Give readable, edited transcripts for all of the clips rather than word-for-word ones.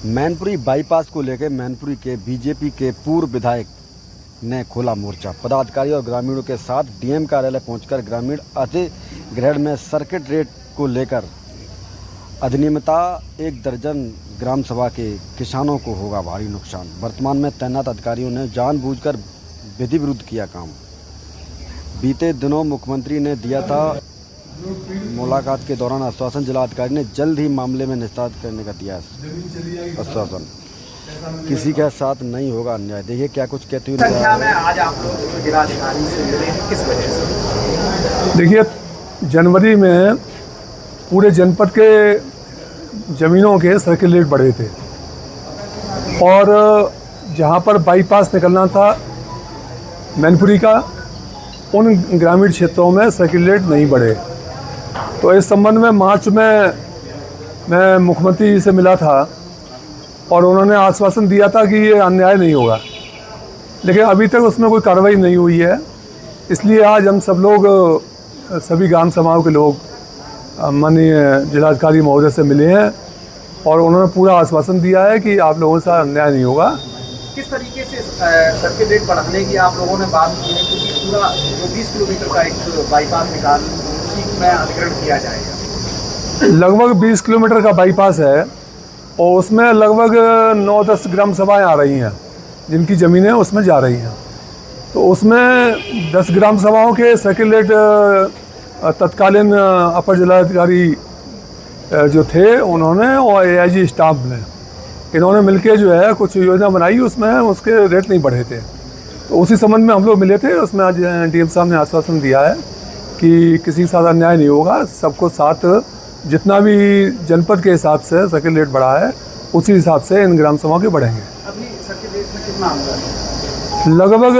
Mainpuri bypass को लेकर मैनपुरी के बीजेपी के पूर्व विधायक ने खोला मोर्चा। पदाधिकारी और ग्रामीणों के साथ डीएम कार्यालय पहुंचकर ग्रामीण अधिग्रहण में सर्किट रेट को लेकर अनियमितता 1 दर्जन ग्राम सभा के किसानों को होगा भारी नुकसान। वर्तमान में तैनात अधिकारियों ने जानबूझकर विधि विरुद्ध किया काम। बीते दिनों मुख्यमंत्री ने दिया था मुलाकात के दौरान आश्वासन। जिलाधिकारी ने जल्द ही मामले में निस्तार करने का दिया आश्वासन। किसी के साथ नहीं होगा अन्याय। देखिए क्या कुछ कहते हुए संख्या में आज आप लोग जिलाधिकारी से मिले, किस वजह से? देखिए, जनवरी में पूरे जनपद के ज़मीनों के सर्किल रेट बढ़े थे और जहां पर बाईपास निकलना था मैनपुरी का, उन ग्रामीण क्षेत्रों में सर्किल रेट नहीं बढ़े। तो इस संबंध में मार्च में मैं मुख्यमंत्री जी से मिला था और उन्होंने आश्वासन दिया था कि ये अन्याय नहीं होगा, लेकिन अभी तक उसमें कोई कार्रवाई नहीं हुई है। इसलिए आज हम सब लोग, सभी ग्राम सभाओं के लोग माननीय जिलाधिकारी महोदय से मिले हैं और उन्होंने पूरा आश्वासन दिया है कि आप लोगों से अन्याय नहीं होगा। किस तरीके से सर्किल रेट बढ़ाने की आप लोगों ने बात की है? क्योंकि पूरा जो 20 किलोमीटर का एक बाईपास निकाल उसी में अधिग्रहण किया जाएगा। लगभग 20 किलोमीटर का बाईपास है और उसमें लगभग 9-10 ग्राम सभाएँ आ रही हैं, जिनकी ज़मीनें उसमें जा रही हैं। तो उसमें 10 ग्राम सभाओं के सर्किल रेट तत्कालीन अपर जिलाधिकारी जो थे उन्होंने और एआईजी स्टाफ ने, इन्होंने मिलके जो है कुछ योजना बनाई, उसमें उसके रेट नहीं बढ़े थे। तो उसी संबंध में हम लोग मिले थे। उसमें आज डीएम साहब ने आश्वासन दिया है कि किसी के साथ अन्याय नहीं होगा, सबको साथ जितना भी जनपद के हिसाब से सर्किल रेट बढ़ा है उसी हिसाब से इन ग्राम सभाओं के बढ़ेंगे। अभी सर्किल रेट में कितना अंतर है? लगभग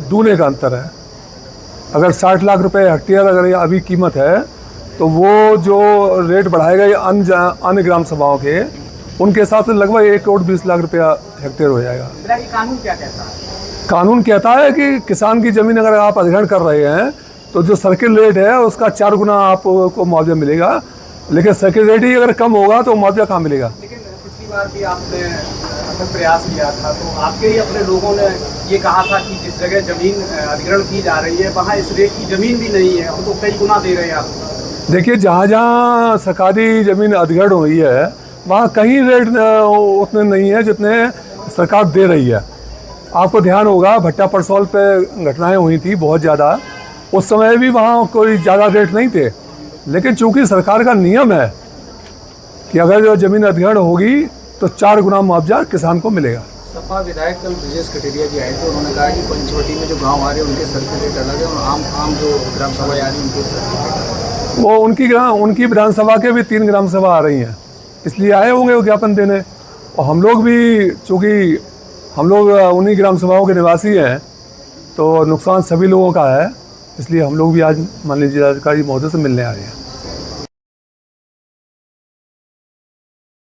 दूने का अंतर है। अगर 60 लाख रुपए हेक्टेयर अगर ये अभी कीमत है, तो वो जो रेट बढ़ाएगा ये अन्य ग्राम सभाओं के, उनके हिसाब से लगभग 1 करोड़ 20 लाख रुपया हेक्टेयर हो जाएगा। कानून क्या कहता है? कानून कहता है कि किसान की ज़मीन अगर आप अधिग्रहण कर रहे हैं तो जो सर्किल रेट है उसका 4 गुना आपको मुआवजा मिलेगा, लेकिन सर्किल रेट ही अगर कम होगा तो मुआवजा कहाँ मिलेगा? लेकिन पिछली बार भी आपने प्रयास किया था तो आपके ही अपने लोगों ने ये कहा था कि जिस जगह ज़मीन अधिग्रहण की जा रही है वहाँ इस रेट की ज़मीन भी नहीं है, हम तो कई गुना दे रहे हैं आप। देखिए, जहाँ जहाँ सरकारी ज़मीन अधिग्रहण हुई है वहाँ कहीं रेट उतने नहीं है जितने सरकार दे रही है। आपको ध्यान होगा भट्टा परसौल पे घटनाएं हुई थी बहुत ज़्यादा, उस समय भी वहाँ कोई ज़्यादा रेट नहीं थे, लेकिन चूंकि सरकार का नियम है कि अगर जो ज़मीन अधिग्रहण होगी तो 4 गुना मुआवजा किसान को मिलेगा। सपा विधायक कल ब्रजेश कटेरिया जी आए थे, उन्होंने कहा कि पंचवटी में जो गाँव आ रहे हैं उनके सर्किल रेट अलग है और आम जो ग्राम सभा आ रही है उनके सर्किल रेट अलग है। वो उनकी विधानसभा के भी 3 ग्राम सभा आ रही हैं, इसलिए आए होंगे वो ज्ञापन देने। और हम लोग भी, चूँकि हम लोग उन्हीं ग्राम सभाओं के निवासी हैं तो नुकसान सभी लोगों का है, इसलिए हम लोग भी आज माननीय जिलाधिकारी महोदय से मिलने आ रहे हैं।